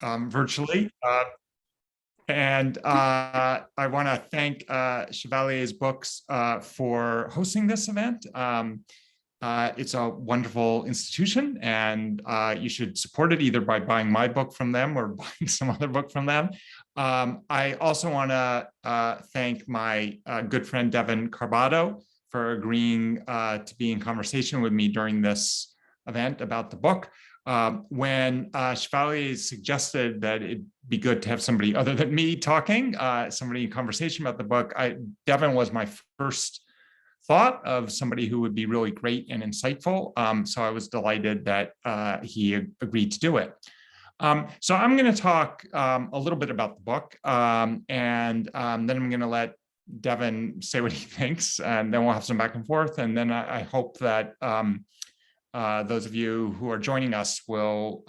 virtually. I want to thank Chevalier's Books for hosting this event. It's a wonderful institution, and you should support it either by buying my book from them or buying some other book from them. I also want to thank my good friend Devon Carbado for agreeing to be in conversation with me during this event about the book. When Chevalier suggested that it'd be good to have somebody other than me talking, somebody in conversation about the book, Devon was my first thought of somebody who would be really great and insightful. So I was delighted that he agreed to do it. So I'm going to talk a little bit about the book, and then I'm going to let Devon say what he thinks, and then we'll have some back and forth. And then I hope that those of you who are joining us will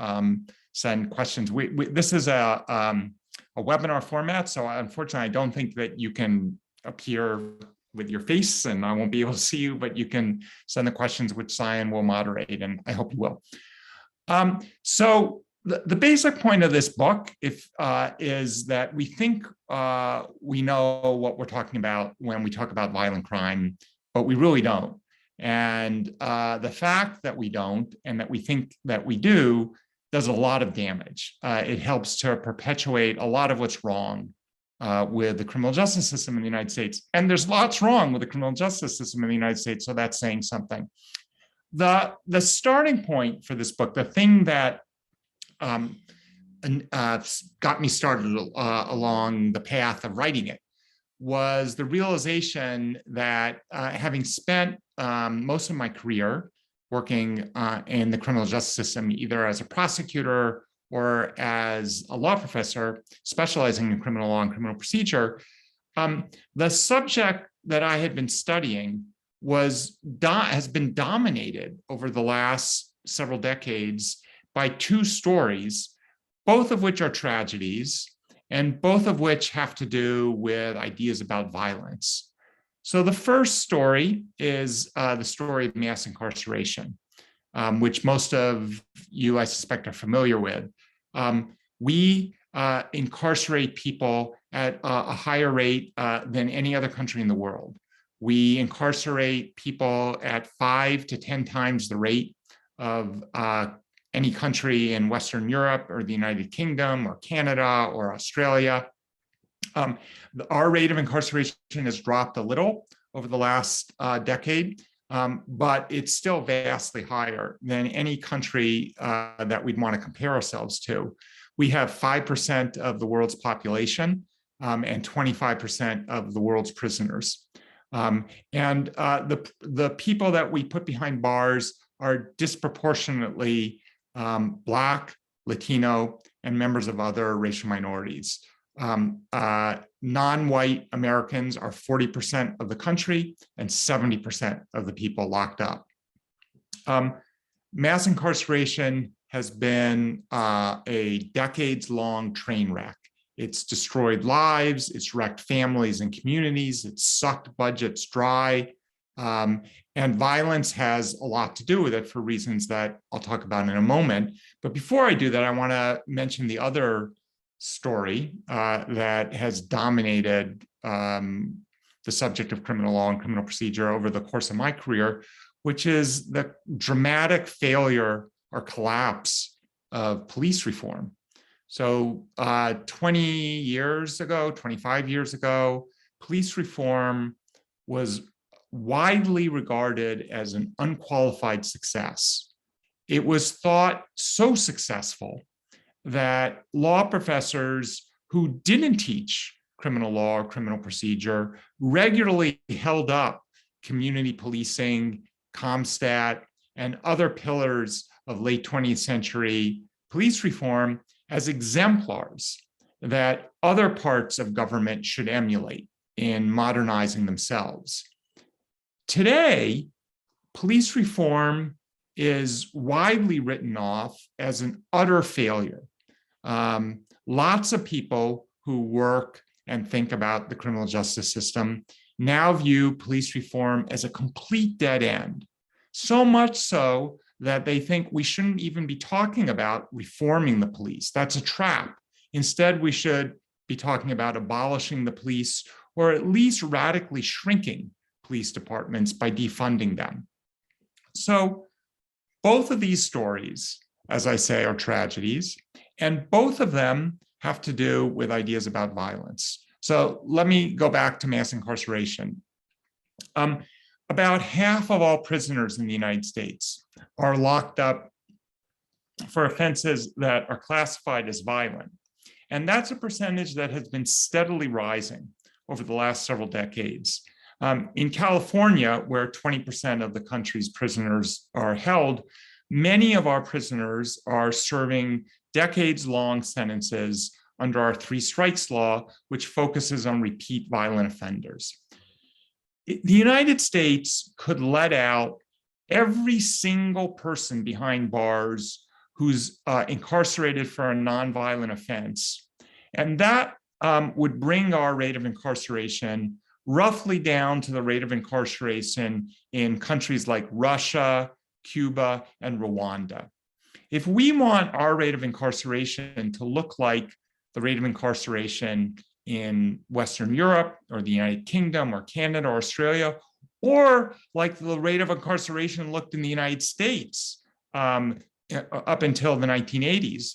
send questions. This is a webinar format, so unfortunately, I don't think that you can appear with your face, and I won't be able to see you, but you can send the questions, which Cyan will moderate, and I hope you will. So the basic point of this book is that we think we know what we're talking about when we talk about violent crime, but we really don't. And the fact that we don't and that we think that we do does a lot of damage. It helps to perpetuate a lot of what's wrong with the criminal justice system in the United States. And there's lots wrong with the criminal justice system in the United States, so that's saying something. The starting point for this book, the thing that got me started along the path of writing it, was the realization that having spent most of my career working in the criminal justice system, either as a prosecutor or as a law professor specializing in criminal law and criminal procedure, the subject that I had been studying has been dominated over the last several decades by two stories, both of which are tragedies, and both of which have to do with ideas about violence. So the first story is the story of mass incarceration, which most of you, I suspect, are familiar with. We incarcerate people at a higher rate than any other country in the world. We incarcerate people at 5 to 10 times the rate of any country in Western Europe or the United Kingdom or Canada or Australia. Our rate of incarceration has dropped a little over the last decade, but it's still vastly higher than any country that we'd want to compare ourselves to. We have 5% of the world's population and 25% of the world's prisoners. The people that we put behind bars are disproportionately Black, Latino, and members of other racial minorities. Non-white Americans are 40% of the country and 70% of the people locked up. Mass incarceration has been a decades-long train wreck. It's destroyed lives, it's wrecked families and communities, it's sucked budgets dry, and violence has a lot to do with it for reasons that I'll talk about in a moment. But before I do that, I want to mention the other story that has dominated the subject of criminal law and criminal procedure over the course of my career, which is the dramatic failure or collapse of police reform. So 20 years ago, 25 years ago, police reform was widely regarded as an unqualified success. It was thought so successful that law professors who didn't teach criminal law or criminal procedure regularly held up community policing, CompStat, and other pillars of late 20th century police reform as exemplars that other parts of government should emulate in modernizing themselves. Today, police reform is widely written off as an utter failure. Lots of people who work and think about the criminal justice system now view police reform as a complete dead end. So much so that they think we shouldn't even be talking about reforming the police. That's a trap. Instead, we should be talking about abolishing the police, or at least radically shrinking police departments by defunding them. So both of these stories, as I say, are tragedies, and both of them have to do with ideas about violence. So let me go back to mass incarceration. About half of all prisoners in the United States are locked up for offenses that are classified as violent. And that's a percentage that has been steadily rising over the last several decades. In California, where 20% of the country's prisoners are held, many of our prisoners are serving decades-long sentences under our 3 strikes law, which focuses on repeat violent offenders. The United States could let out every single person behind bars who's incarcerated for a nonviolent offense. And that would bring our rate of incarceration roughly down to the rate of incarceration in countries like Russia, Cuba, and Rwanda. If we want our rate of incarceration to look like the rate of incarceration in Western Europe or the United Kingdom or Canada or Australia, or like the rate of incarceration looked in the United States up until the 1980s,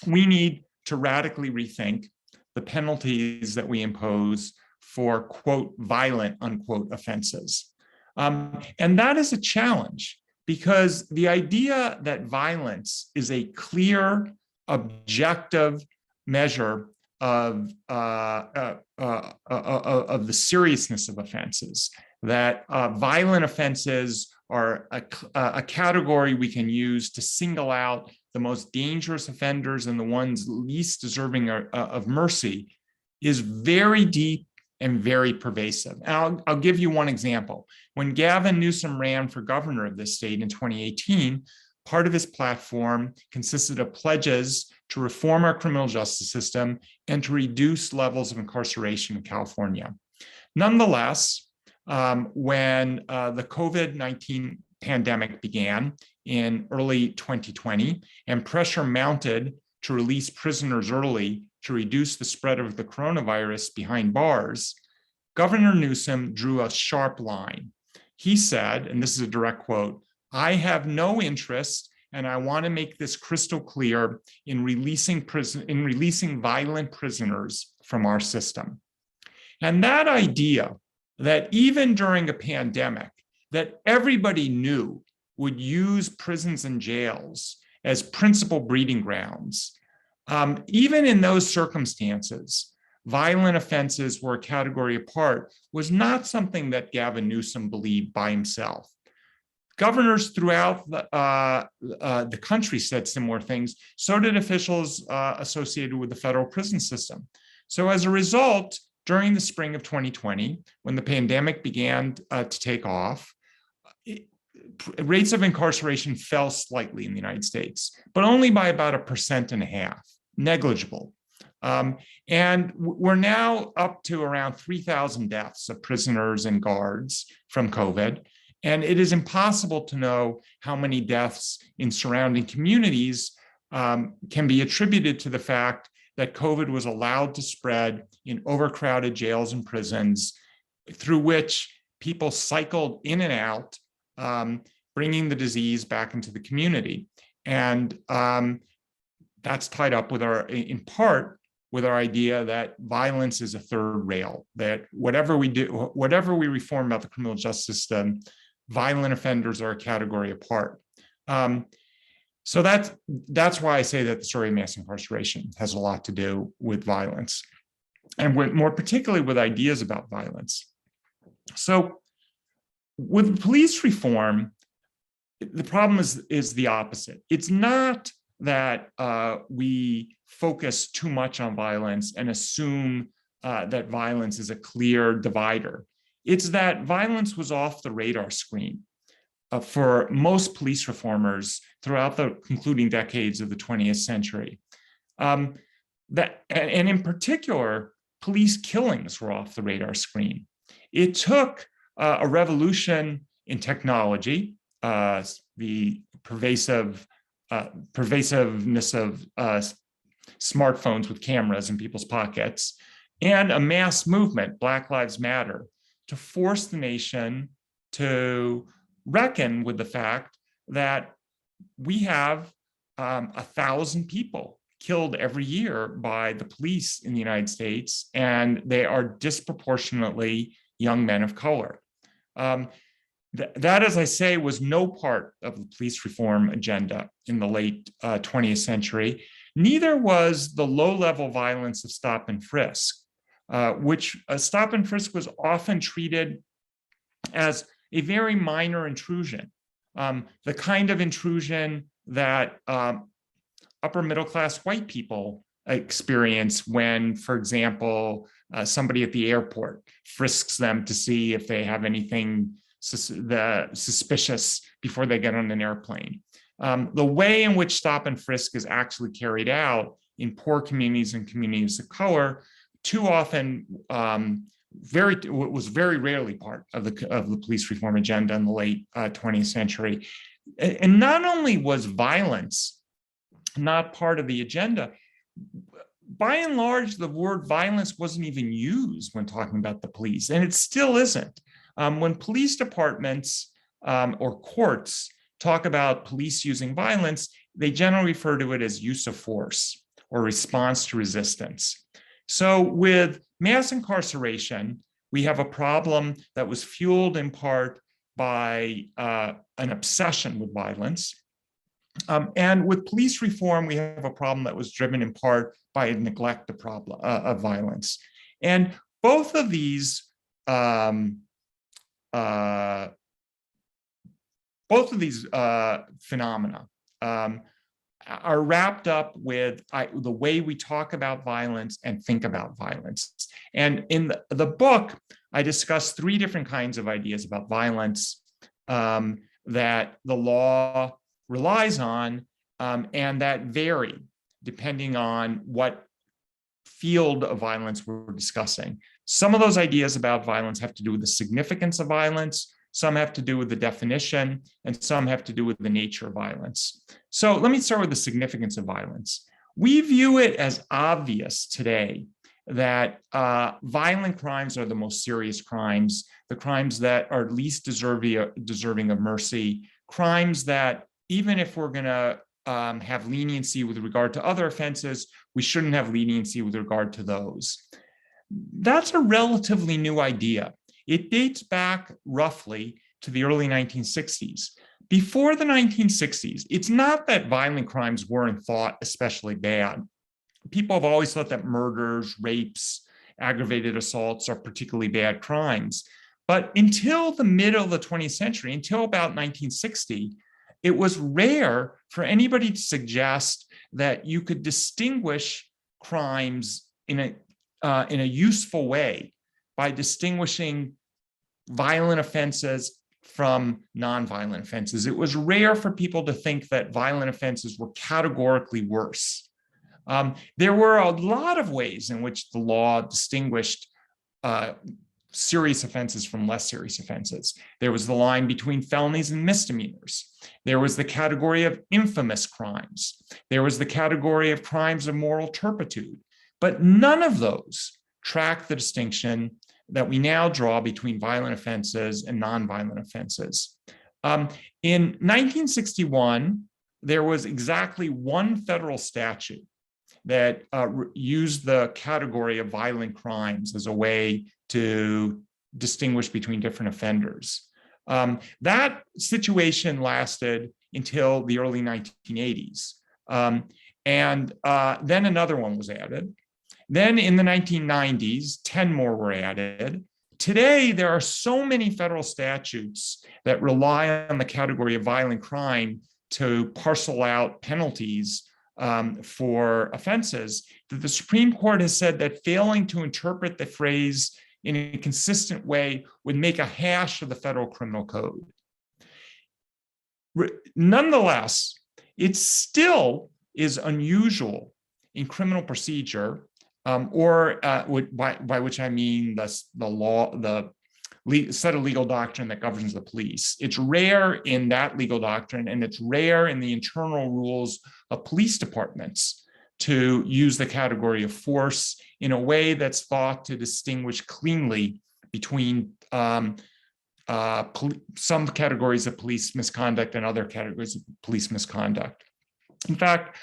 we need to radically rethink the penalties that we impose for, quote, violent, unquote, offenses. And that is a challenge, because the idea that violence is a clear, objective measure of the seriousness of offenses, that violent offenses are a category we can use to single out the most dangerous offenders and the ones least deserving of mercy, is very deep and very pervasive. And I'll give you one example. When Gavin Newsom ran for governor of this state in 2018, part of his platform consisted of pledges to reform our criminal justice system and to reduce levels of incarceration in California. Nonetheless, when the COVID-19 pandemic began in early 2020 and pressure mounted to release prisoners early to reduce the spread of the coronavirus behind bars, Governor Newsom drew a sharp line. He said, and this is a direct quote, "I have no interest, and I want to make this crystal clear, in releasing violent prisoners from our system." And that idea that even during a pandemic, that everybody knew would use prisons and jails as principal breeding grounds, even in those circumstances, violent offenses were a category apart, was not something that Gavin Newsom believed by himself. Governors throughout the country said similar things. So did officials associated with the federal prison system. So as a result, during the spring of 2020, when the pandemic began to take off, rates of incarceration fell slightly in the United States, but only by about 1.5%, negligible. And we're now up to around 3,000 deaths of prisoners and guards from COVID. And it is impossible to know how many deaths in surrounding communities can be attributed to the fact that COVID was allowed to spread in overcrowded jails and prisons, through which people cycled in and out, bringing the disease back into the community. And that's tied up with in part, with our idea that violence is a third rail, that whatever we do, whatever we reform about the criminal justice system, violent offenders are a category apart. So that's why I say that the story of mass incarceration has a lot to do with violence, and more particularly with ideas about violence. So with police reform, the problem is the opposite. It's not that we focus too much on violence and assume that violence is a clear divider. It's that violence was off the radar screen for most police reformers throughout the concluding decades of the 20th century. And in particular, police killings were off the radar screen. It took a revolution in technology the pervasiveness of smartphones with cameras in people's pockets, and a mass movement, Black Lives Matter, to force the nation to reckon with the fact that we have 1,000 people killed every year by the police in the United States, and they are disproportionately young men of color. That, as I say, was no part of the police reform agenda in the late 20th century. Neither was the low-level violence of stop and frisk, which stop and frisk was often treated as a very minor intrusion, the kind of intrusion that upper middle-class white people experience when, for example, somebody at the airport frisks them to see if they have anything suspicious before they get on an airplane. The way in which stop and frisk is actually carried out in poor communities and communities of color too often was very rarely part of the police reform agenda in the late 20th century. And not only was violence not part of the agenda, by and large, the word violence wasn't even used when talking about the police, and it still isn't. When police departments or courts talk about police using violence, they generally refer to it as use of force or response to resistance. So with mass incarceration, we have a problem that was fueled in part by an obsession with violence. And with police reform, we have a problem that was driven in part by a neglect of violence. And both of these phenomena are wrapped up with the way we talk about violence and think about violence. And in the book, I discuss 3 different kinds of ideas about violence that the law relies on, and that vary depending on what field of violence we're discussing. Some of those ideas about violence have to do with the significance of violence, some have to do with the definition, and some have to do with the nature of violence. So let me start with the significance of violence. We view it as obvious today that violent crimes are the most serious crimes, the crimes that are least deserving of mercy, crimes that even if we're going to have leniency with regard to other offenses, we shouldn't have leniency with regard to those. That's a relatively new idea. It dates back roughly to the early 1960s. Before the 1960s, it's not that violent crimes weren't thought especially bad. People have always thought that murders, rapes, aggravated assaults are particularly bad crimes. But until the middle of the 20th century, until about 1960, it was rare for anybody to suggest that you could distinguish crimes in a useful way by distinguishing violent offenses from nonviolent offenses. It was rare for people to think that violent offenses were categorically worse. There were a lot of ways in which the law distinguished serious offenses from less serious offenses. There was the line between felonies and misdemeanors. There was the category of infamous crimes. There was the category of crimes of moral turpitude. But none of those track the distinction that we now draw between violent offenses and nonviolent offenses. In 1961, there was exactly one federal statute that used the category of violent crimes as a way to distinguish between different offenders. That situation lasted until the early 1980s. And then another one was added. Then in the 1990s, 10 more were added. Today, there are so many federal statutes that rely on the category of violent crime to parcel out penalties for offenses that the Supreme Court has said that failing to interpret the phrase in a consistent way would make a hash of the federal criminal code. Nonetheless, it still is unusual in criminal procedure, by which I mean the set of legal doctrine that governs the police. It's rare in that legal doctrine, and it's rare in the internal rules of police departments to use the category of force in a way that's thought to distinguish cleanly between some categories of police misconduct and other categories of police misconduct. In fact,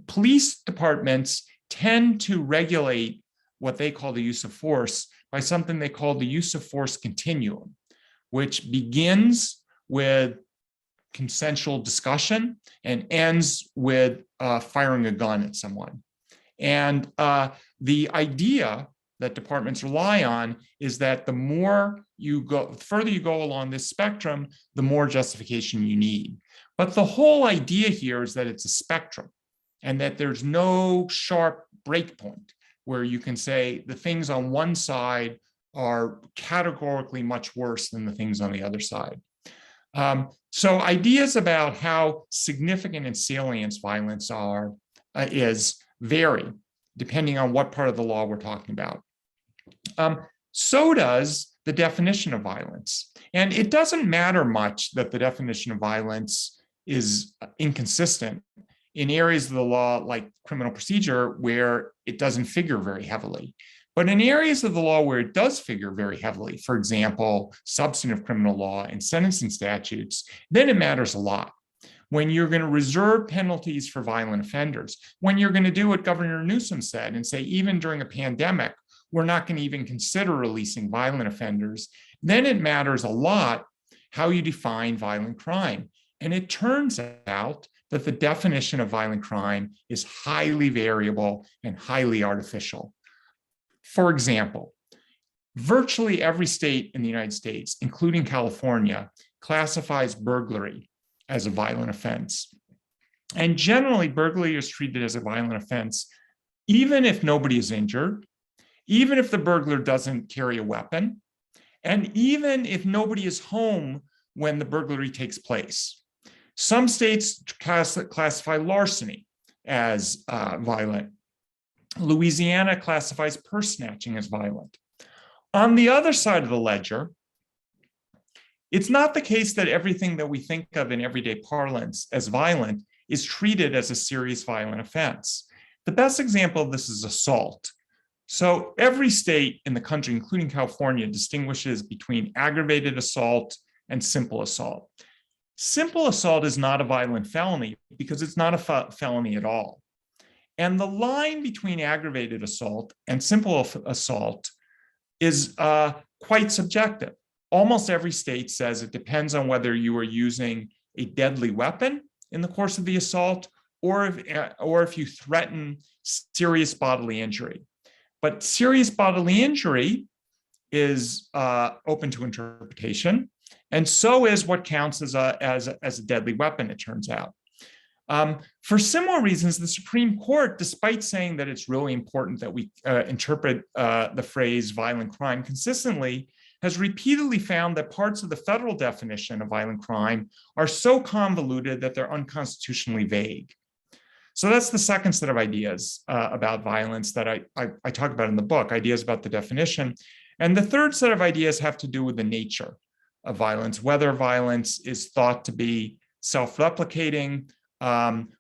police departments tend to regulate what they call the use of force by something they call the use of force continuum, which begins with consensual discussion and ends with firing a gun at someone. And the idea that departments rely on is that the further you go along this spectrum, the more justification you need. But the whole idea here is that it's a spectrum and that there's no sharp breakpoint where you can say the things on one side are categorically much worse than the things on the other side. So ideas about how significant and salient violence is vary depending on what part of the law we're talking about. So does the definition of violence. And it doesn't matter much that the definition of violence is inconsistent in areas of the law like criminal procedure where it doesn't figure very heavily. But in areas of the law where it does figure very heavily, for example, substantive criminal law and sentencing statutes, then it matters a lot. When you're going to reserve penalties for violent offenders, when you're going to do what Governor Newsom said and say, even during a pandemic, we're not going to even consider releasing violent offenders, then it matters a lot how you define violent crime. And it turns out that the definition of violent crime is highly variable and highly artificial. For example, virtually every state in the United States, including California, classifies burglary as a violent offense. And generally, burglary is treated as a violent offense, even if nobody is injured, even if the burglar doesn't carry a weapon, and even if nobody is home when the burglary takes place. Some states classify larceny as violent. Louisiana classifies purse snatching as violent. On the other side of the ledger, it's not the case that everything that we think of in everyday parlance as violent is treated as a serious violent offense. The best example of this is assault. So every state in the country, including California, distinguishes between aggravated assault and simple assault. Simple assault is not a violent felony because it's not a felony at all. And the line between aggravated assault and simple assault is quite subjective. Almost every state says it depends on whether you are using a deadly weapon in the course of the assault or if you threaten serious bodily injury. But serious bodily injury is open to interpretation, and so is what counts as a deadly weapon, it turns out. For similar reasons, the Supreme Court, despite saying that it's really important that we interpret the phrase violent crime consistently, has repeatedly found that parts of the federal definition of violent crime are so convoluted that they're unconstitutionally vague. So that's the second set of ideas about violence that I talk about in the book, ideas about the definition. And the third set of ideas have to do with the nature of violence, whether violence is thought to be self-replicating,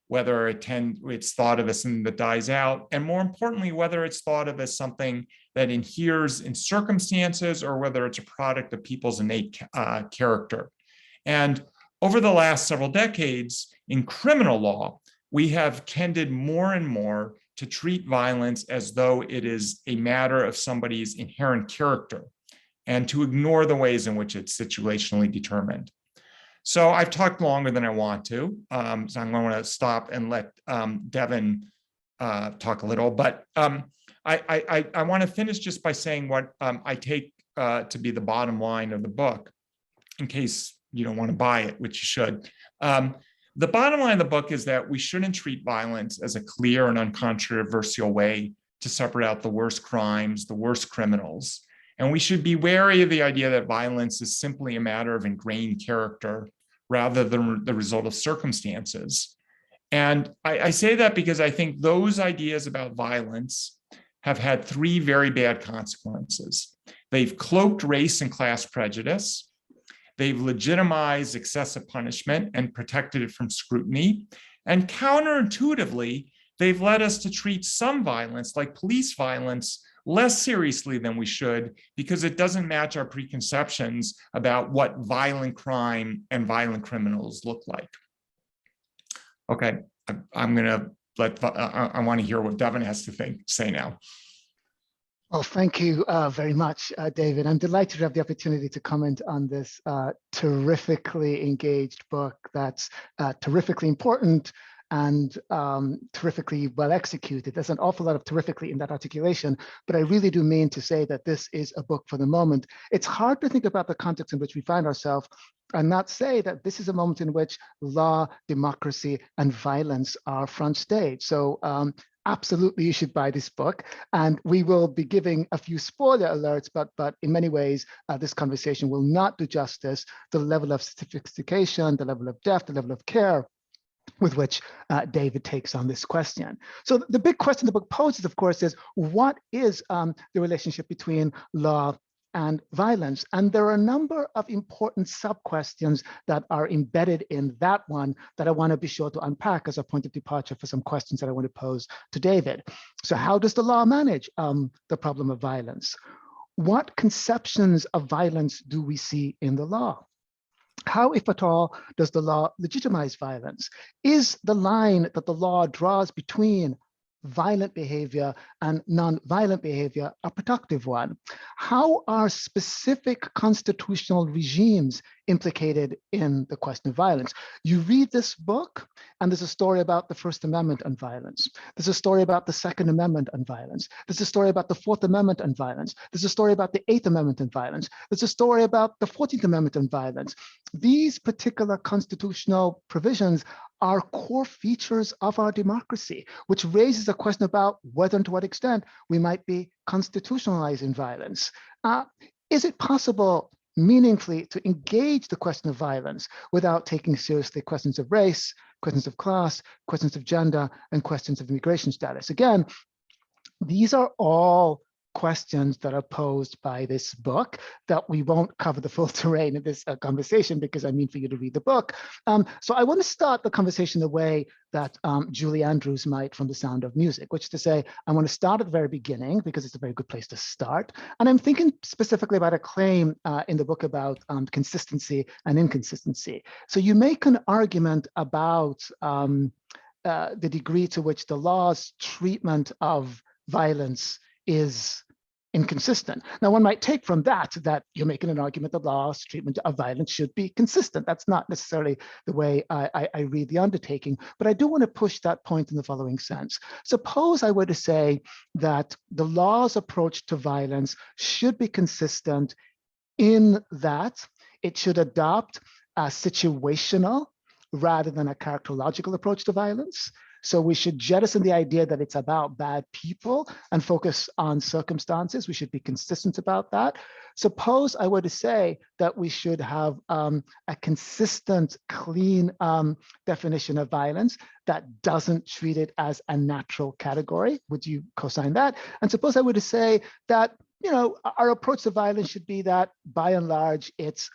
whether it's thought of as something that dies out, and more importantly, whether it's thought of as something that inheres in circumstances or whether it's a product of people's innate character. And over the last several decades in criminal law, we have tended more and more to treat violence as though it is a matter of somebody's inherent character and to ignore the ways in which it's situationally determined. So I've talked longer than I want to, so I'm going to stop and let Devon talk a little. But I want to finish just by saying what I take to be the bottom line of the book, in case you don't want to buy it, which you should. The bottom line of the book is that we shouldn't treat violence as a clear and uncontroversial way to separate out the worst crimes, the worst criminals. And we should be wary of the idea that violence is simply a matter of ingrained character rather than the result of circumstances. And I say that because I think those ideas about violence have had three very bad consequences. They've cloaked race and class prejudice. They've legitimized excessive punishment and protected it from scrutiny. And counterintuitively, they've led us to treat some violence, like police violence, less seriously than we should, because it doesn't match our preconceptions about what violent crime and violent criminals look like. Okay, I'm going to I want to hear what Devon has to say now. Well, thank you very much, David. I'm delighted to have the opportunity to comment on this terrifically engaged book that's terrifically important and terrifically well executed. There's an awful lot of terrifically in that articulation, but I really do mean to say that this is a book for the moment. It's hard to think about the context in which we find ourselves and not say that this is a moment in which law, democracy, and violence are front stage. So absolutely, you should buy this book. And we will be giving a few spoiler alerts, but in many ways, this conversation will not do justice to the level of sophistication, the level of depth, the level of care with which David takes on this question. So the big question the book poses, of course, is what is the relationship between law and violence? And there are a number of important sub-questions that are embedded in that one that I want to be sure to unpack as a point of departure for some questions that I want to pose to David. So how does the law manage the problem of violence? What conceptions of violence do we see in the law? How, if at all, does the law legitimize violence? Is the line that the law draws between violent behavior and non-violent behavior a productive one? How are specific constitutional regimes implicated in the question of violence? You read this book and there's a story about the First Amendment and violence. There's a story about the Second Amendment and violence. There's a story about the Fourth Amendment and violence. There's a story about the Eighth Amendment and violence. There's a story about the 14th Amendment and violence. These particular constitutional provisions are core features of our democracy, which raises a question about whether and to what extent we might be constitutionalizing violence. Is it possible meaningfully to engage the question of violence without taking seriously questions of race, questions of class, questions of gender, and questions of immigration status? Again, these are all questions that are posed by this book that we won't cover the full terrain of this conversation because I mean for you to read the book. So I want to start the conversation the way that Julie Andrews might from The Sound of Music, which is to say, I want to start at the very beginning because it's a very good place to start. And I'm thinking specifically about a claim in the book about consistency and inconsistency. So you make an argument about the degree to which the law's treatment of violence is inconsistent. Now, one might take from that you're making an argument that law's treatment of violence should be consistent. That's not necessarily the way I read the undertaking, but I do want to push that point in the following sense. Suppose I were to say that the law's approach to violence should be consistent in that it should adopt a situational rather than a characterological approach to violence. So we should jettison the idea that it's about bad people and focus on circumstances. We should be consistent about that. Suppose I were to say that we should have a consistent, clean definition of violence that doesn't treat it as a natural category. Would you co-sign that? And suppose I were to say that our approach to violence should be that, by and large, it's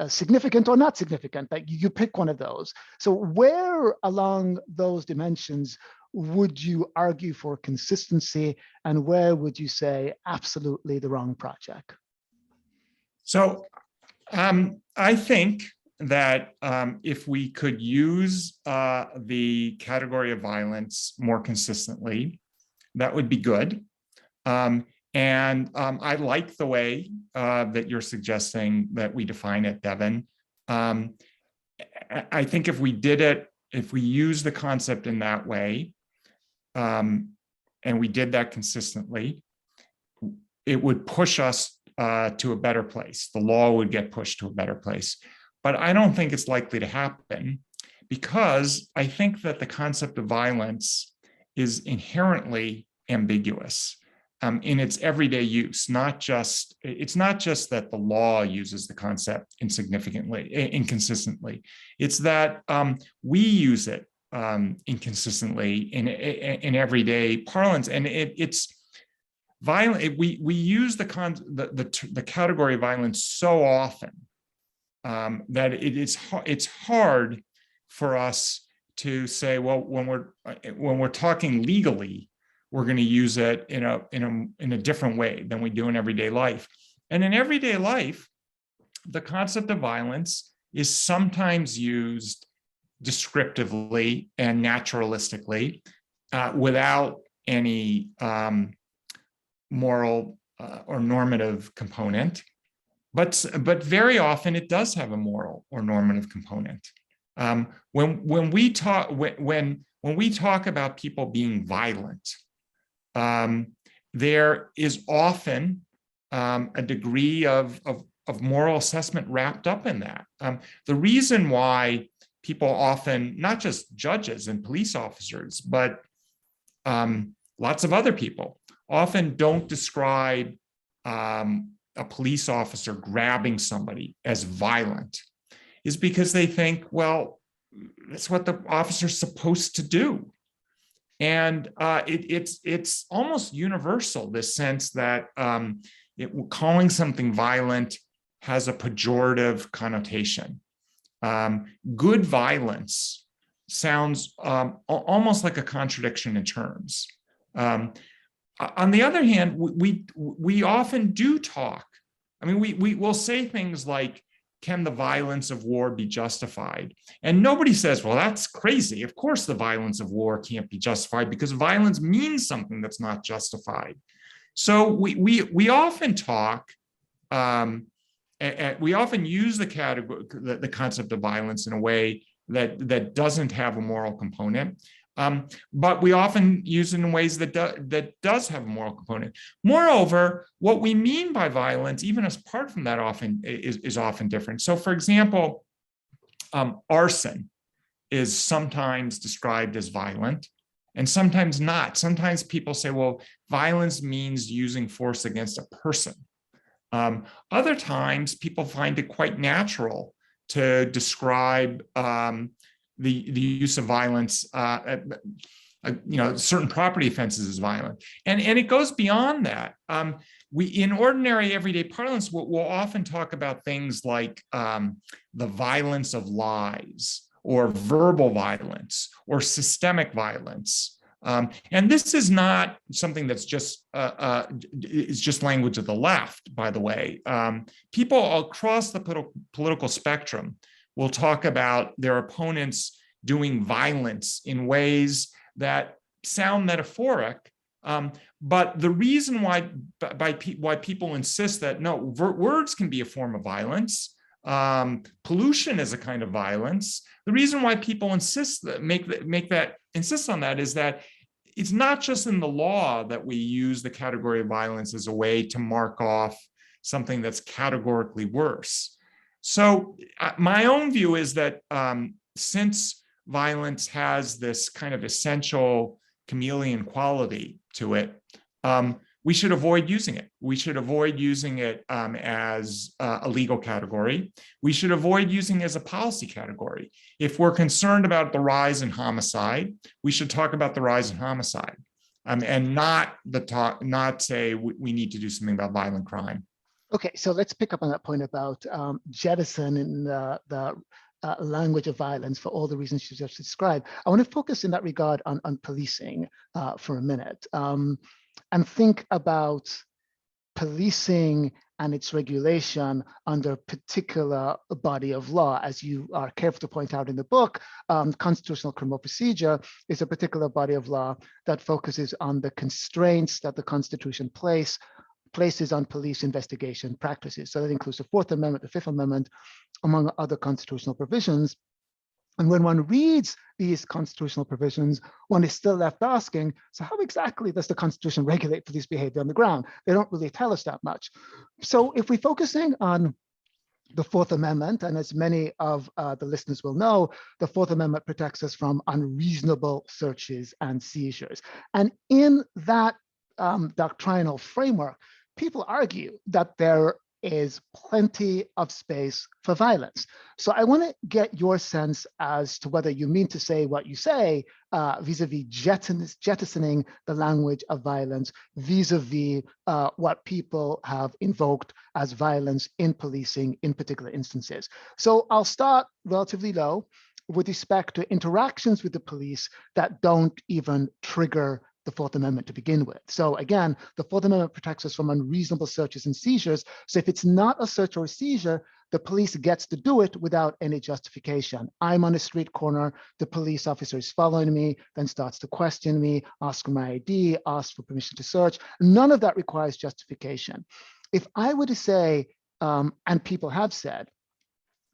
significant or not significant, that you pick one of those. So where along those dimensions would you argue for consistency, and where would you say absolutely the wrong project? So I think that if we could use the category of violence more consistently, that would be good. And I like the way that you're suggesting that we define it, Devon. I think if we did it, if we use the concept in that way, and we did that consistently, it would push us to a better place. The law would get pushed to a better place. But I don't think it's likely to happen because I think that the concept of violence is inherently ambiguous. In its everyday use, it's not just that the law uses the concept inconsistently. It's that we use it inconsistently in everyday parlance, and violent. We use the category of violence so often that it's hard for us to say, well, when we're talking legally, we're going to use it in a different way than we do in everyday life. And in everyday life, the concept of violence is sometimes used descriptively and naturalistically without any moral or normative component. But very often it does have a moral or normative component. When we talk about people being violent, there is often a degree of moral assessment wrapped up in that. The reason why people often, not just judges and police officers, but lots of other people, often don't describe a police officer grabbing somebody as violent, is because they think, well, that's what the officer's supposed to do. And it's almost universal, this sense that calling something violent has a pejorative connotation. Good violence sounds almost like a contradiction in terms. On the other hand, we often do talk. I mean, we will say things like, can the violence of war be justified? And nobody says, well, that's crazy. Of course, the violence of war can't be justified because violence means something that's not justified. So we often talk, we often use the category, the concept of violence in a way that doesn't have a moral component. But we often use it in ways that does have a moral component. Moreover, what we mean by violence, even apart from that, often is often different. So, for example, arson is sometimes described as violent and sometimes not. Sometimes people say, well, violence means using force against a person. Other times, people find it quite natural to describe the use of violence, certain property offenses as violent, and it goes beyond that. We, in ordinary everyday parlance, we'll often talk about things like the violence of lies, or verbal violence, or systemic violence. And this is not something that's just language of the left, by the way. People across the political spectrum will talk about their opponents doing violence in ways that sound metaphoric. But the reason why people insist that no, words can be a form of violence, pollution is a kind of violence. The reason why people insist on that is that it's not just in the law that we use the category of violence as a way to mark off something that's categorically worse. So my own view is that since violence has this kind of essential chameleon quality to it, we should avoid using it. We should avoid using it as a legal category. We should avoid using it as a policy category. If we're concerned about the rise in homicide, we should talk about the rise in homicide, and not say we need to do something about violent crime. Okay, so let's pick up on that point about jettisoning the language of violence for all the reasons you just described. I want to focus in that regard on policing for a minute, and think about policing and its regulation under a particular body of law. As you are careful to point out in the book, constitutional criminal procedure is a particular body of law that focuses on the constraints that the Constitution places on police investigation practices. So that includes the Fourth Amendment, the Fifth Amendment, among other constitutional provisions. And when one reads these constitutional provisions, one is still left asking, so how exactly does the Constitution regulate police behavior on the ground? They don't really tell us that much. So if we're focusing on the Fourth Amendment, and as many of the listeners will know, the Fourth Amendment protects us from unreasonable searches and seizures. And in that doctrinal framework, people argue that there is plenty of space for violence. So I want to get your sense as to whether you mean to say what you say vis-a-vis jettisoning the language of violence vis-a-vis what people have invoked as violence in policing in particular instances. So I'll start relatively low with respect to interactions with the police that don't even trigger the Fourth Amendment to begin with. So again, the Fourth Amendment protects us from unreasonable searches and seizures. So if it's not a search or a seizure, the police gets to do it without any justification. I'm on a street corner, the police officer is following me, then starts to question me, ask for my ID, ask for permission to search. None of that requires justification. If I were to say, and people have said,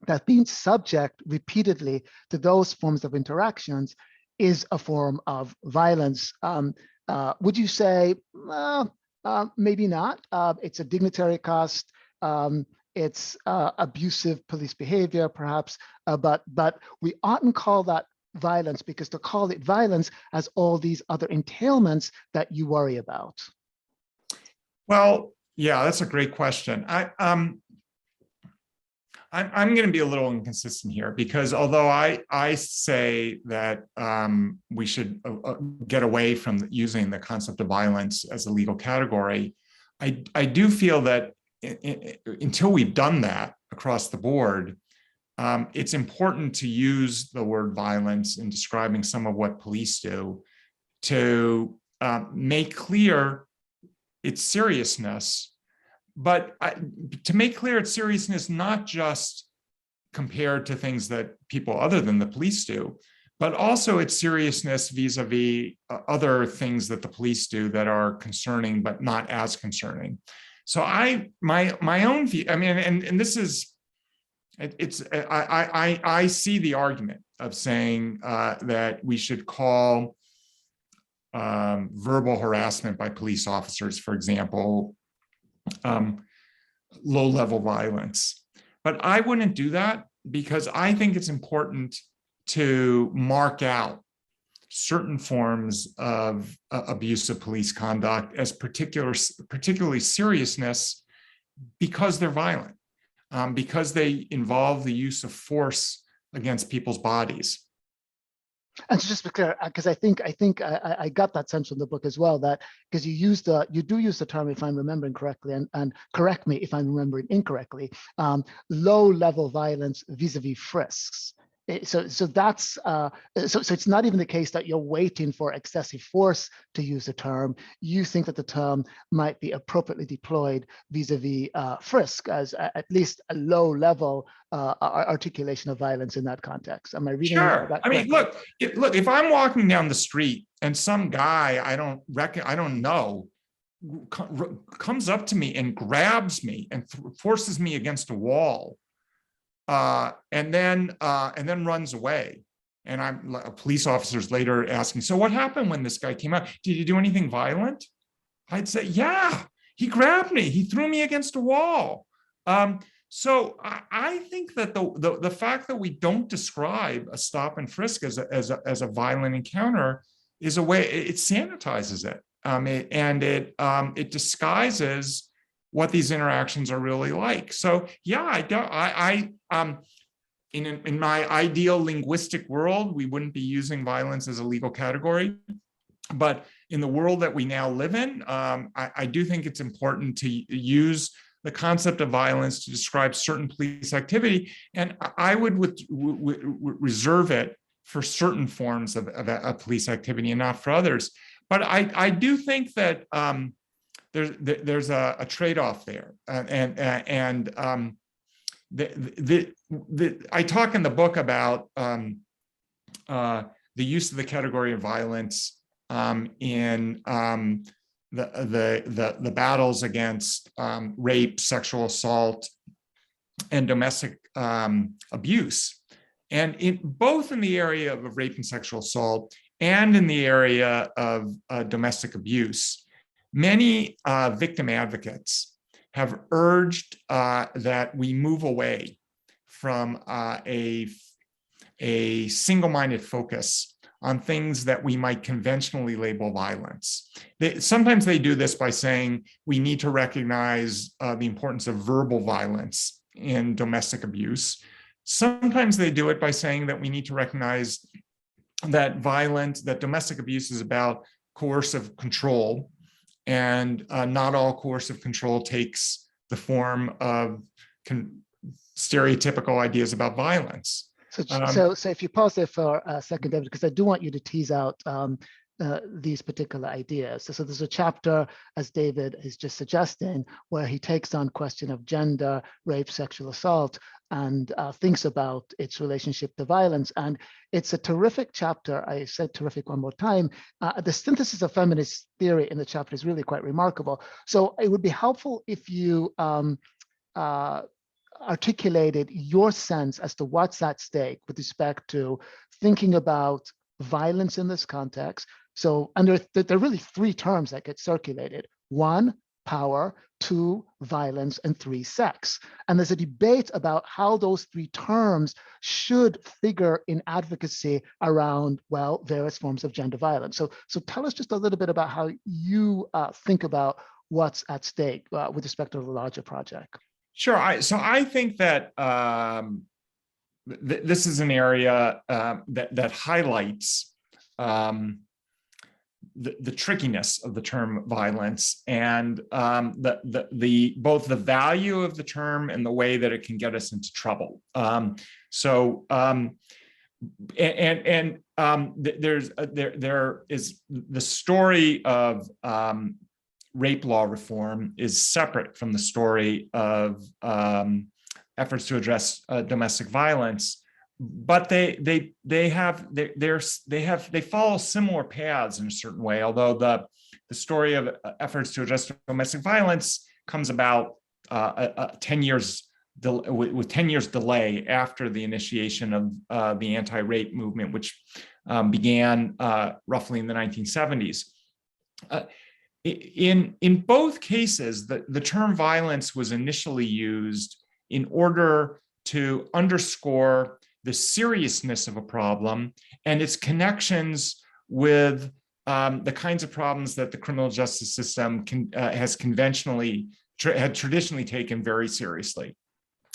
that being subject repeatedly to those forms of interactions is a form of violence. Would you say, maybe not? It's a dignitary cost. It's abusive police behavior, perhaps, but we oughtn't call that violence, because to call it violence has all these other entailments that you worry about. Well, yeah, that's a great question. I'm going to be a little inconsistent here, because although I say that we should get away from using the concept of violence as a legal category, I do feel that until we've done that across the board, it's important to use the word violence in describing some of what police do to make clear its seriousness. But to make clear its seriousness, not just compared to things that people other than the police do, but also its seriousness vis-a-vis other things that the police do that are concerning, but not as concerning. So my own view, I mean, and this is, I see the argument of saying that we should call verbal harassment by police officers, for example, low-level violence. But I wouldn't do that, because I think it's important to mark out certain forms of abusive police conduct as particularly seriousness, because they're violent, because they involve the use of force against people's bodies. And to just be clear, because I think I got that sense from the book as well, that because you do use the term, if I'm remembering correctly, and correct me if I'm remembering incorrectly, low-level violence vis-a-vis frisks. So that's so it's not even the case that you're waiting for excessive force to use the term. You think that the term might be appropriately deployed vis-a-vis frisk as at least a low-level articulation of violence in that context. Am I reading Sure. that I mean, look, if I'm walking down the street and some guy I don't know comes up to me and grabs me and forces me against a wall, and then runs away, and a police officer's later asking, so what happened when this guy came out? Did you do anything violent? I'd say, yeah, he grabbed me, he threw me against a wall. So I think that the fact that we don't describe a stop and frisk as a violent encounter is a way, it sanitizes it, it disguises what these interactions are really like. So yeah, in my ideal linguistic world, we wouldn't be using violence as a legal category. But in the world that we now live in, I do think it's important to use the concept of violence to describe certain police activity. And I would reserve it for certain forms of police activity and not for others. But I do think that there's a trade-off there. I talk in the book about the use of the category of violence in the battles against rape, sexual assault, and domestic abuse. And both in the area of rape and sexual assault and in the area of domestic abuse, many victim advocates have urged that we move away from a single-minded focus on things that we might conventionally label violence. Sometimes they do this by saying we need to recognize the importance of verbal violence in domestic abuse. Sometimes they do it by saying that we need to recognize that domestic abuse is about coercive control, and not all coercive control takes the form of stereotypical ideas about violence. So if you pause there for a second, David, because I do want you to tease out these particular ideas. So there's a chapter, as David is just suggesting, where he takes on question of gender, rape, sexual assault, and thinks about its relationship to violence. And it's a terrific chapter. I said terrific one more time. The synthesis of feminist theory in the chapter is really quite remarkable. So it would be helpful if you articulated your sense as to what's at stake with respect to thinking about violence in this context. So, and there are really three terms that get circulated. One, power; two, violence; and three, sex. And there's a debate about how those three terms should figure in advocacy around, well, various forms of gender violence. So tell us just a little bit about how you think about what's at stake with respect to the larger project. Sure. So I think that this is an area that highlights the trickiness of the term violence, and both the value of the term and the way that it can get us into trouble. There is the story of rape law reform is separate from the story of efforts to address domestic violence, but they follow similar paths in a certain way. Although the story of efforts to address domestic violence comes about 10 years with 10 years delay after the initiation of the anti-rape movement, which began roughly in the 1970s. In both cases, the term violence was initially used in order to underscore the seriousness of a problem and its connections with the kinds of problems that the criminal justice system has had traditionally taken very seriously.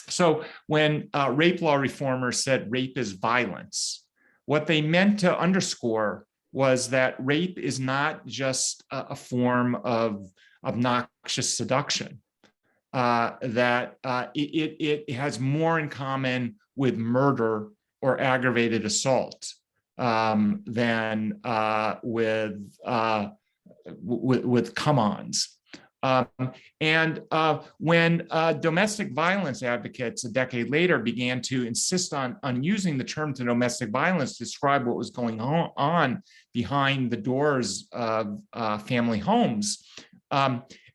So when rape law reformers said rape is violence, what they meant to underscore was that rape is not just a form of obnoxious seduction, that it has more in common with murder or aggravated assault than with come-ons. When domestic violence advocates a decade later began to insist on using the term to domestic violence to describe what was going on behind the doors of family homes,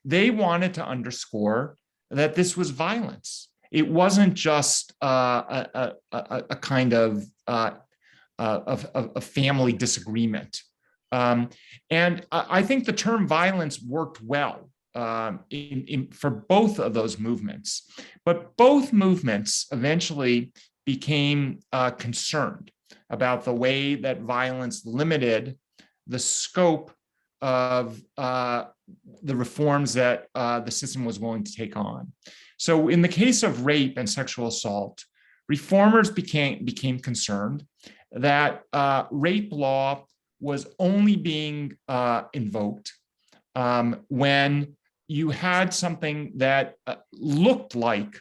they wanted to underscore that this was violence. It wasn't just a kind of a family disagreement. And I think the term violence worked well for both of those movements. But both movements eventually became concerned about the way that violence limited the scope of the reforms that the system was willing to take on. So in the case of rape and sexual assault, reformers became concerned that rape law was only being invoked when you had something that looked like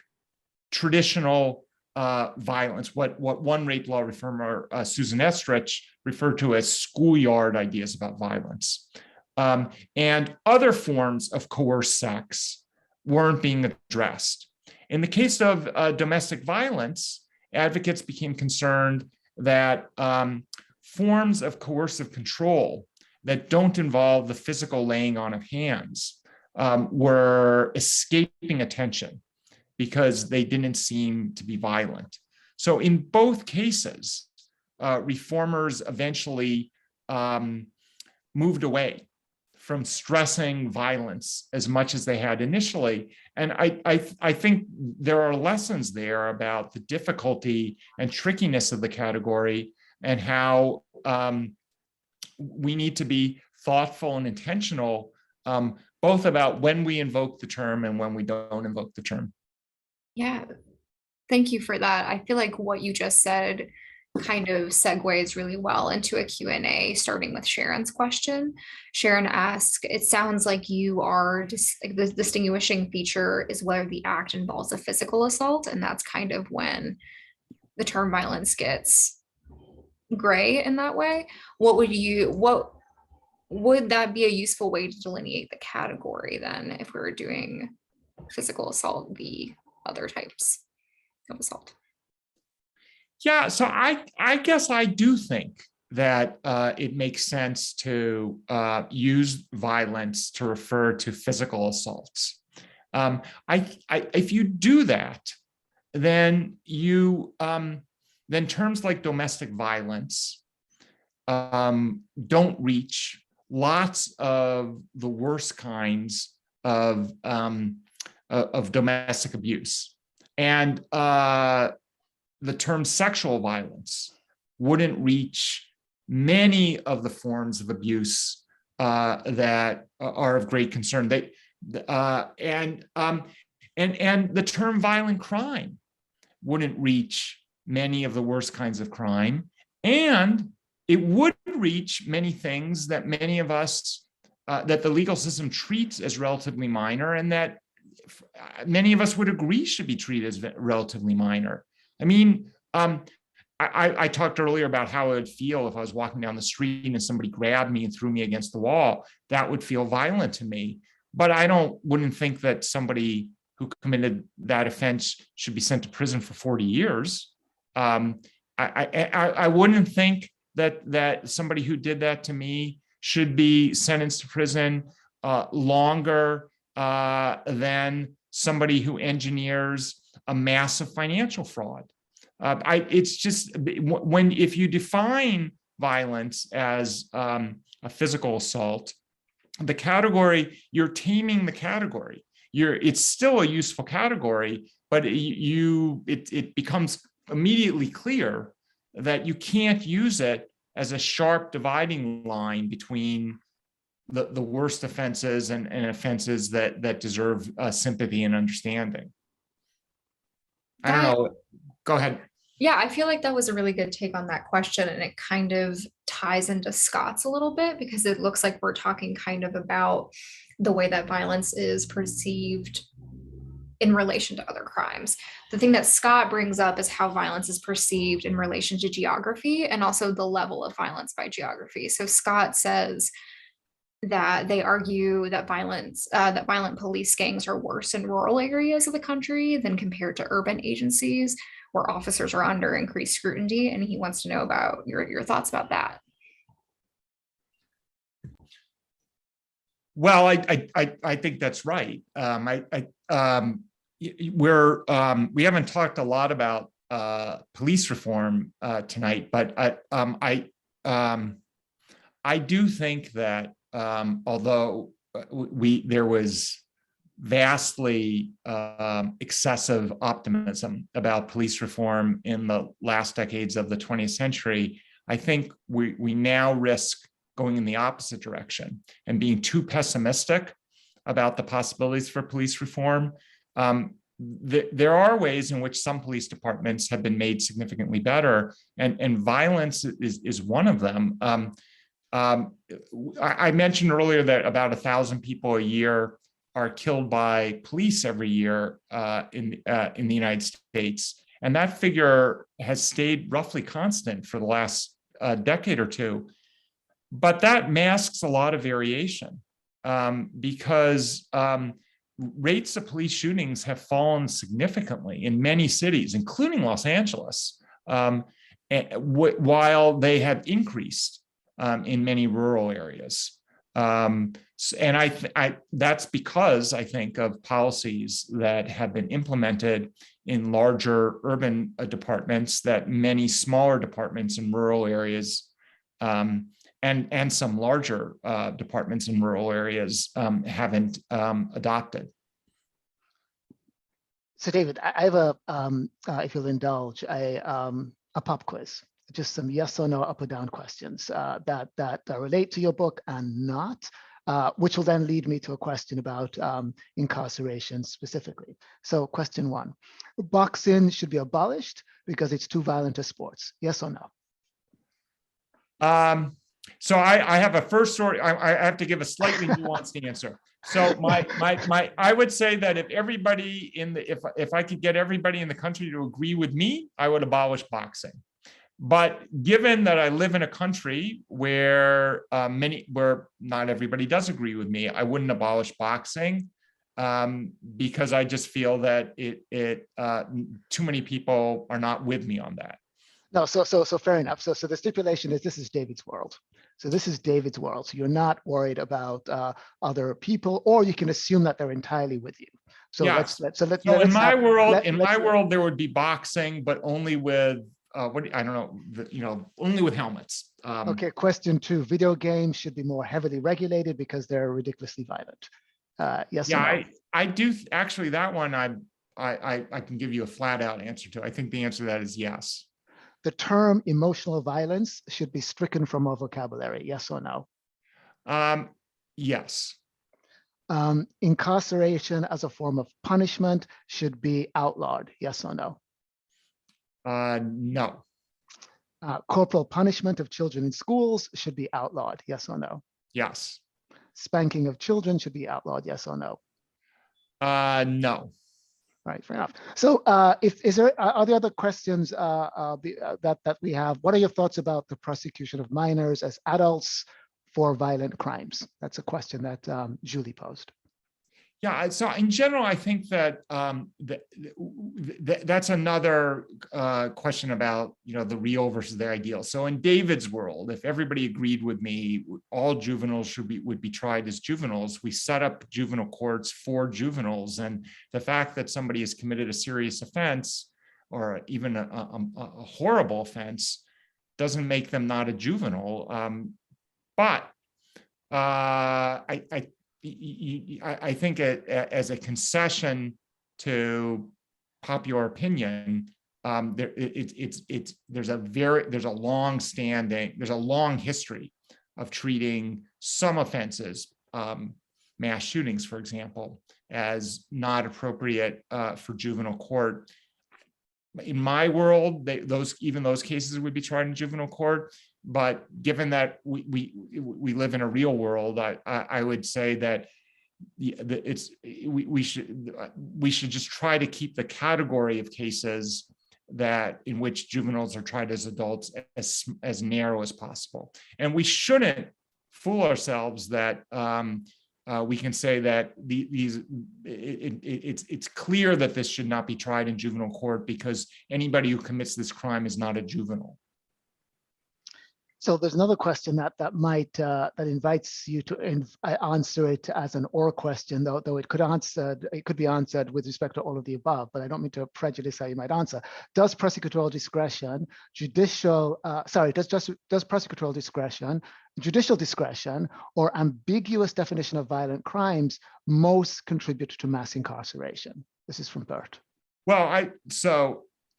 traditional violence, what one rape law reformer, Susan Estrich, referred to as schoolyard ideas about violence. And other forms of coerced sex weren't being addressed. In the case of domestic violence, advocates became concerned that forms of coercive control that don't involve the physical laying on of hands were escaping attention because they didn't seem to be violent. So in both cases, reformers eventually moved away from stressing violence as much as they had initially. And I think there are lessons there about the difficulty and trickiness of the category and how we need to be thoughtful and intentional, both about when we invoke the term and when we don't invoke the term. Yeah, thank you for that. I feel like what you just said kind of segues really well into a Q&A, starting with Sharon's question. Sharon asked, it sounds like you are like the distinguishing feature is whether the act involves a physical assault, and that's kind of when the term violence gets gray in that way. What would that be a useful way to delineate the category then, if we were doing physical assault v other types of assault? Yeah, so I guess I do think that it makes sense to use violence to refer to physical assaults. If you do that, then then terms like domestic violence don't reach lots of the worst kinds of domestic abuse, and the term sexual violence wouldn't reach many of the forms of abuse that are of great concern. And the term violent crime wouldn't reach many of the worst kinds of crime, and it would reach many things that many of us, that the legal system treats as relatively minor, and that many of us would agree should be treated as relatively minor. I mean, I talked earlier about how it would feel if I was walking down the street and somebody grabbed me and threw me against the wall. That would feel violent to me. But I wouldn't think that somebody who committed that offense should be sent to prison for 40 years. I wouldn't think that somebody who did that to me should be sentenced to prison longer than somebody who engineers a massive financial fraud. It's just if you define violence as a physical assault, the category, you're taming the category. It's still a useful category, but it becomes immediately clear that you can't use it as a sharp dividing line between the worst offenses and offenses that deserve sympathy and understanding. I don't know. Go ahead. Yeah, I feel like that was a really good take on that question, and it kind of ties into Scott's a little bit, because it looks like we're talking kind of about the way that violence is perceived in relation to other crimes. The thing that Scott brings up is how violence is perceived in relation to geography, and also the level of violence by geography. So Scott says that they argue that violent police gangs are worse in rural areas of the country than compared to urban agencies where officers are under increased scrutiny. And he wants to know about your thoughts about that. Well, I think that's right. We haven't talked a lot about police reform tonight, but I do think that although there was vastly excessive optimism about police reform in the last decades of the 20th century, I think we now risk going in the opposite direction and being too pessimistic about the possibilities for police reform. There are ways in which some police departments have been made significantly better, and violence is one of them. I mentioned earlier that about 1,000 people a year are killed by police every year in the United States, and that figure has stayed roughly constant for the last decade or two. But that masks a lot of variation because rates of police shootings have fallen significantly in many cities, including Los Angeles, while they have increased in many rural areas. And that's because I think of policies that have been implemented in larger urban departments that many smaller departments in rural areas and some larger departments in rural areas haven't adopted. So David, I have if you'll indulge, a pop quiz just some yes or no, up or down questions that relate to your book and not, which will then lead me to a question about incarceration specifically. So question 1, boxing should be abolished because it's too violent a sport. Yes or no? So I have a first sort. I have to give a slightly nuanced answer. So I would say that if everybody if I could get everybody in the country to agree with me, I would abolish boxing. But given that I live in a country where where not everybody does agree with me, I wouldn't abolish boxing because I just feel that too many people are not with me on that. No, so fair enough. So the stipulation is this is David's world. So this is David's world. So you're not worried about other people, or you can assume that they're entirely with you. So yes. in my world, there would be boxing, but only with I don't know, only with helmets. Okay, question 2: video games should be more heavily regulated because they're ridiculously violent. Yes. Yeah, or no? I do actually. That one I can give you a flat out answer to. I think the answer to that is yes. The term emotional violence should be stricken from our vocabulary. Yes or no? Yes. Incarceration as a form of punishment should be outlawed. Yes or no? No. Corporal punishment of children in schools should be outlawed. Yes or no? Yes. Spanking of children should be outlawed. Yes or no? No. Right, fair enough. So, are there other questions that we have? What are your thoughts about the prosecution of minors as adults for violent crimes? That's a question that Julie posed. Yeah, so in general, I think that that's another question about the real versus the ideal. So in David's world, if everybody agreed with me, all juveniles would be tried as juveniles. We set up juvenile courts for juveniles, and the fact that somebody has committed a serious offense or even a horrible offense doesn't make them not a juvenile. But I think as a concession to popular opinion, there's a long history of treating some offenses, mass shootings, for example, as not appropriate for juvenile court. In my world, those cases would be tried in juvenile court. But given that we live in a real world, I would say that we should just try to keep the category of cases in which juveniles are tried as adults as narrow as possible. And we shouldn't fool ourselves that we can say that it's clear that this should not be tried in juvenile court because anybody who commits this crime is not a juvenile. So there's another question that invites you to answer it as an or question, though it could be answered with respect to all of the above, but I don't mean to prejudice how you might answer. Does prosecutorial discretion, judicial discretion, or ambiguous definition of violent crimes most contribute to mass incarceration? This is from Bert. Well,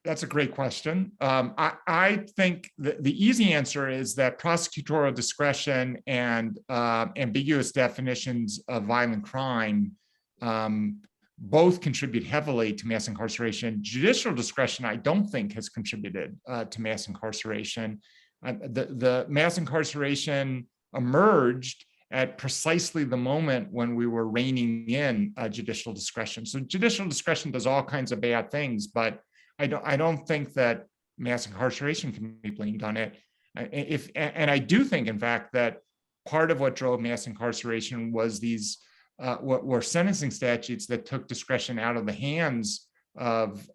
that's a great question. I think the easy answer is that prosecutorial discretion and ambiguous definitions of violent crime both contribute heavily to mass incarceration. Judicial discretion, I don't think, has contributed to mass incarceration. The mass incarceration emerged at precisely the moment when we were reining in judicial discretion. So judicial discretion does all kinds of bad things, but I don't think that mass incarceration can be blamed on it. And I do think, in fact, that part of what drove mass incarceration was these what were sentencing statutes that took discretion out of the hands of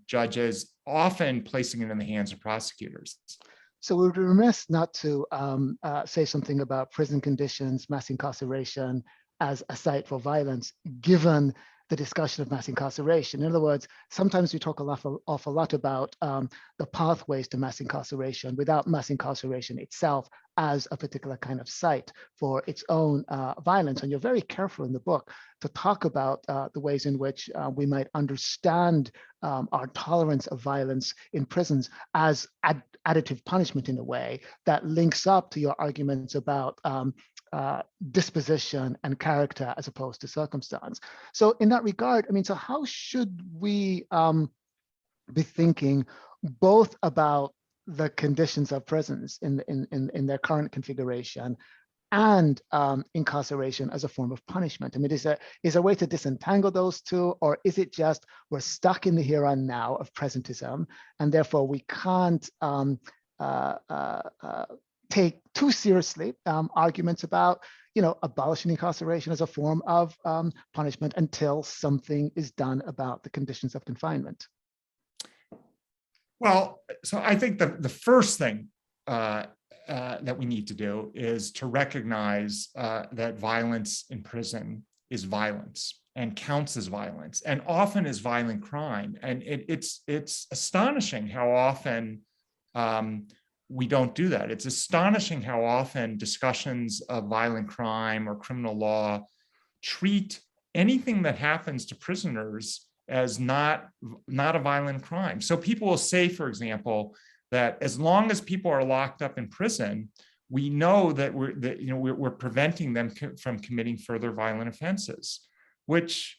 judges, often placing it in the hands of prosecutors. So we're remiss not to say something about prison conditions, mass incarceration as a site for violence, given the discussion of mass incarceration. In other words, sometimes we talk an awful lot about the pathways to mass incarceration without mass incarceration itself as a particular kind of site for its own violence. And you're very careful in the book to talk about the ways in which we might understand our tolerance of violence in prisons as additive punishment in a way that links up to your arguments about disposition and character as opposed to circumstance. So in that regard, I mean, so how should we be thinking both about the conditions of prisons in their current configuration and incarceration as a form of punishment? I mean, is there a way to disentangle those two, or is it just we're stuck in the here and now of presentism, and therefore we can't take too seriously arguments about, abolishing incarceration as a form of punishment until something is done about the conditions of confinement? Well, so I think the first thing that we need to do is to recognize that violence in prison is violence and counts as violence and often is violent crime. And it's astonishing how often we don't do that. It's astonishing how often discussions of violent crime or criminal law treat anything that happens to prisoners as not a violent crime. So people will say, for example, that as long as people are locked up in prison, we know that we're preventing them from committing further violent offenses, which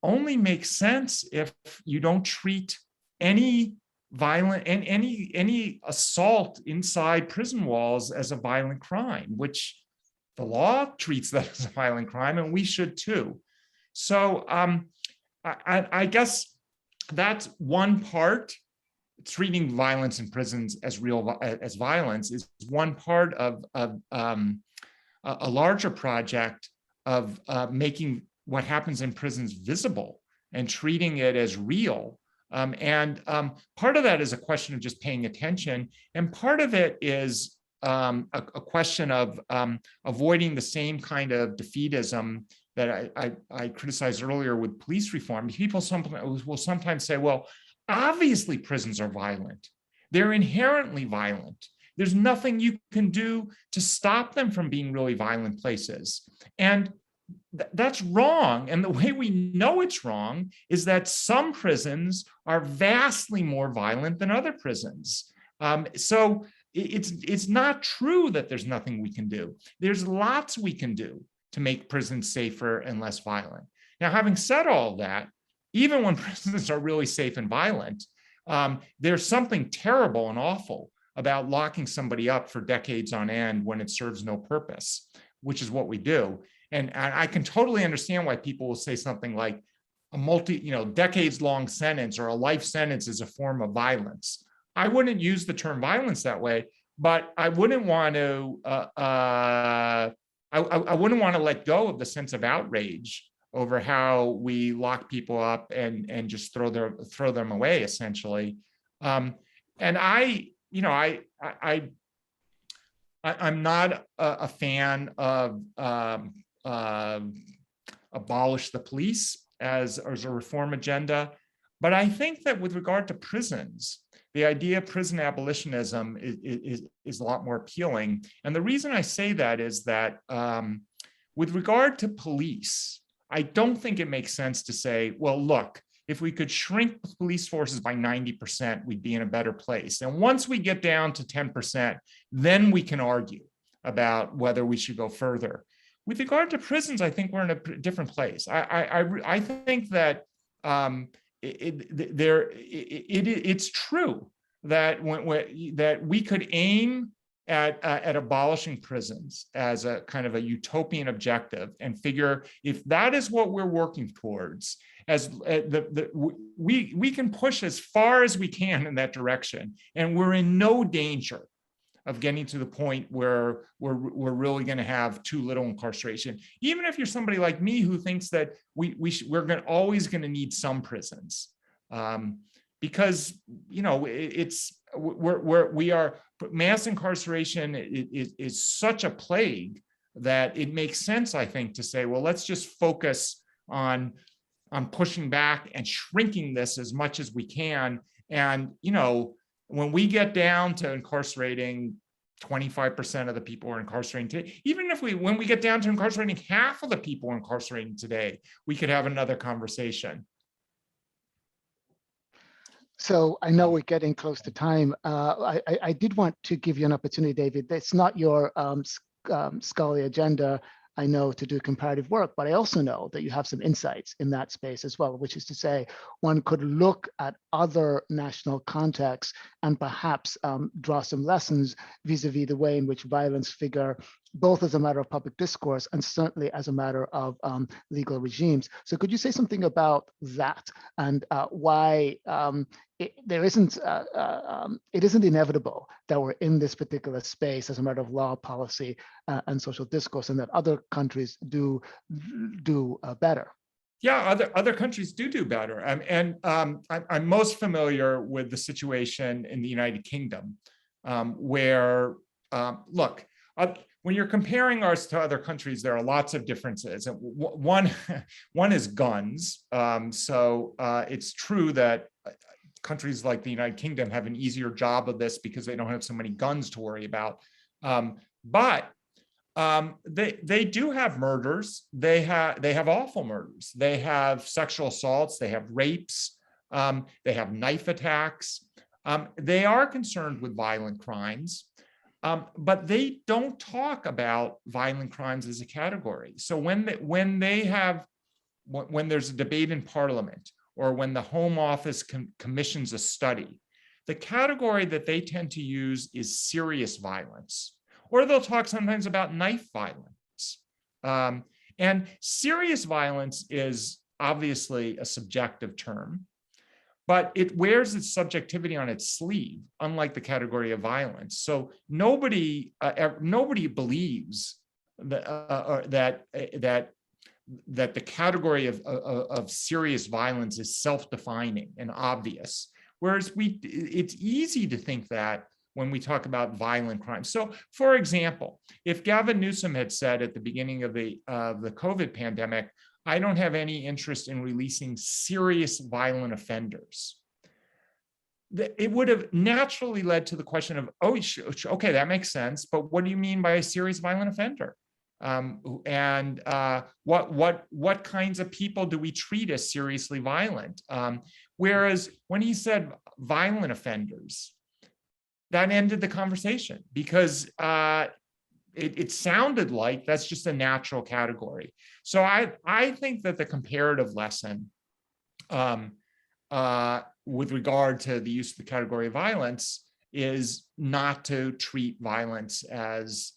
only makes sense if you don't treat any violent and any assault inside prison walls as a violent crime, which the law treats that as a violent crime, and we should too. So I guess that's one part. Treating violence in prisons as as violence is one part of a larger project of making what happens in prisons visible and treating it as real. Part of that is a question of just paying attention, and part of it is a question of avoiding the same kind of defeatism that I criticized earlier with police reform. People will sometimes say, well, obviously prisons are violent. They're inherently violent. There's nothing you can do to stop them from being really violent places. And that's wrong. And the way we know it's wrong is that some prisons are vastly more violent than other prisons. So it's not true that there's nothing we can do. There's lots we can do to make prisons safer and less violent. Now, having said all that, even when prisons are really safe and violent, there's something terrible and awful about locking somebody up for decades on end when it serves no purpose, which is what we do. And I can totally understand why people will say something like a decades-long sentence or a life sentence is a form of violence. I wouldn't use the term violence that way, but I wouldn't want to. I wouldn't want to let go of the sense of outrage over how we lock people up and just throw them away, essentially. And I'm not a fan of abolish the police as a reform agenda, but I think that with regard to prisons, the idea of prison abolitionism is a lot more appealing. And the reason I say that is that with regard to police, I don't think it makes sense to say, well, look, if we could shrink police forces by 90%, we'd be in a better place. And once we get down to 10%, then we can argue about whether we should go further. With regard to prisons, I think we're in a different place. I think that it's true that that we could aim at abolishing prisons as a kind of a utopian objective and figure if that is what we're working towards, as we can push as far as we can in that direction, and we're in no danger of getting to the point where we're really going to have too little incarceration. Even if you're somebody like me who thinks that we're always going to need some prisons, because mass incarceration is such a plague that it makes sense, I think, to say, well, let's just focus on on pushing back and shrinking this as much as we can. And, you know, when we get down to incarcerating 25% of the people we're incarcerating today, even if when we get down to incarcerating half of the people we're incarcerating today, we could have another conversation. So I know we're getting close to time. I did want to give you an opportunity, David. It's not your scholarly agenda, I know, to do comparative work, but I also know that you have some insights in that space as well, which is to say one could look at other national contexts and perhaps draw some lessons vis-a-vis the way in which violence figure both as a matter of public discourse and certainly as a matter of legal regimes. So could you say something about that and why it isn't inevitable that we're in this particular space as a matter of law, policy, and social discourse, and that other countries do better? Yeah, other countries do better. I'm most familiar with the situation in the United Kingdom, where, look, when you're comparing ours to other countries, there are lots of differences. And one is guns. So it's true that countries like the United Kingdom have an easier job of this because they don't have so many guns to worry about. But they do have murders. They have awful murders. They have sexual assaults. They have rapes. They have knife attacks. They are concerned with violent crimes. But they don't talk about violent crimes as a category. So when there's a debate in Parliament, or when the Home Office commissions a study, the category that they tend to use is serious violence, or they'll talk sometimes about knife violence. And serious violence is obviously a subjective term, but it wears its subjectivity on its sleeve, unlike the category of violence. So nobody believes that the category of serious violence is self-defining and obvious. Whereas it's easy to think that when we talk about violent crimes. So, for example, if Gavin Newsom had said at the beginning of the COVID pandemic, I don't have any interest in releasing serious violent offenders, it would have naturally led to the question of, oh, okay, that makes sense, but what do you mean by a serious violent offender? What kinds of people do we treat as seriously violent? Whereas when he said violent offenders, that ended the conversation because it sounded like that's just a natural category. So I think that the comparative lesson with regard to the use of the category of violence is not to treat violence as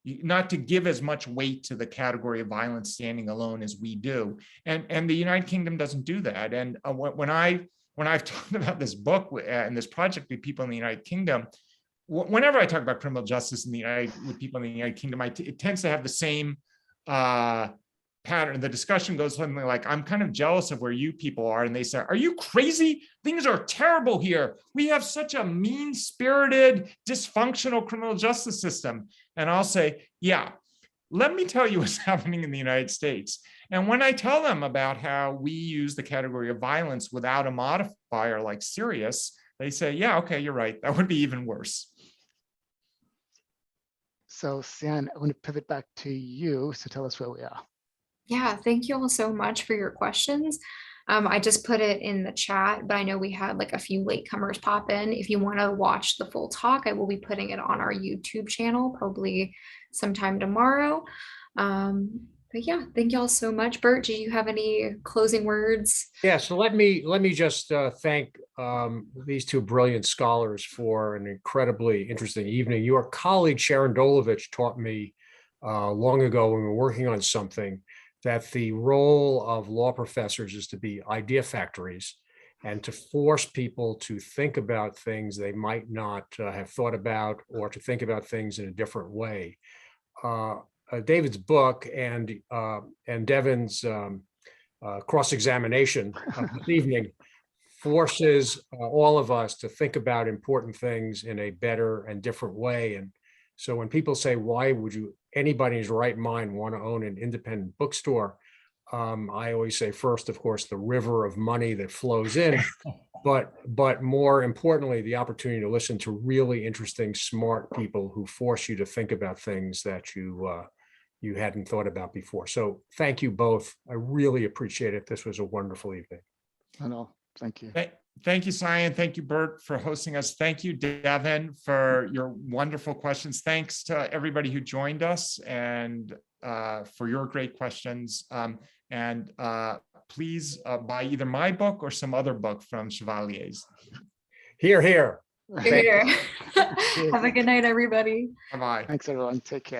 not to give as much weight to the category of violence standing alone as we do. And the United Kingdom doesn't do that. And when I've talked about this book and this project with people in the United Kingdom, whenever I talk about criminal justice with people in the United Kingdom, it tends to have the same pattern. The discussion goes something like, I'm kind of jealous of where you people are. And they say, are you crazy? Things are terrible here. We have such a mean-spirited, dysfunctional criminal justice system. And I'll say, yeah, let me tell you what's happening in the United States. And when I tell them about how we use the category of violence without a modifier like serious, they say, yeah, okay, you're right. That would be even worse. So Sian, I want to pivot back to you. So tell us where we are. Yeah, thank you all so much for your questions. I just put it in the chat, but I know we had like a few latecomers pop in. If you want to watch the full talk, I will be putting it on our YouTube channel, probably sometime tomorrow. But yeah, thank you all so much. Bert, do you have any closing words? Yeah, so let me just thank these two brilliant scholars for an incredibly interesting evening. Your colleague Sharon Dolovich taught me long ago when we were working on something that the role of law professors is to be idea factories and to force people to think about things they might not have thought about, or to think about things in a different way. David's book and Devon's cross-examination this evening forces all of us to think about important things in a better and different way. And so when people say, why would anybody in his right mind want to own an independent bookstore? I always say first, of course, the river of money that flows in, but more importantly, the opportunity to listen to really interesting, smart people who force you to think about things that you hadn't thought about before. So thank you both. I really appreciate it. This was a wonderful evening. I know. Thank you. Thank you, Cyan. Thank you, Bert, for hosting us. Thank you, Devon, for your wonderful questions. Thanks to everybody who joined us and for your great questions. And please buy either my book or some other book from Chevalier's. Here, here. Here. Have a good night, everybody. Bye-bye. Thanks, everyone. Take care.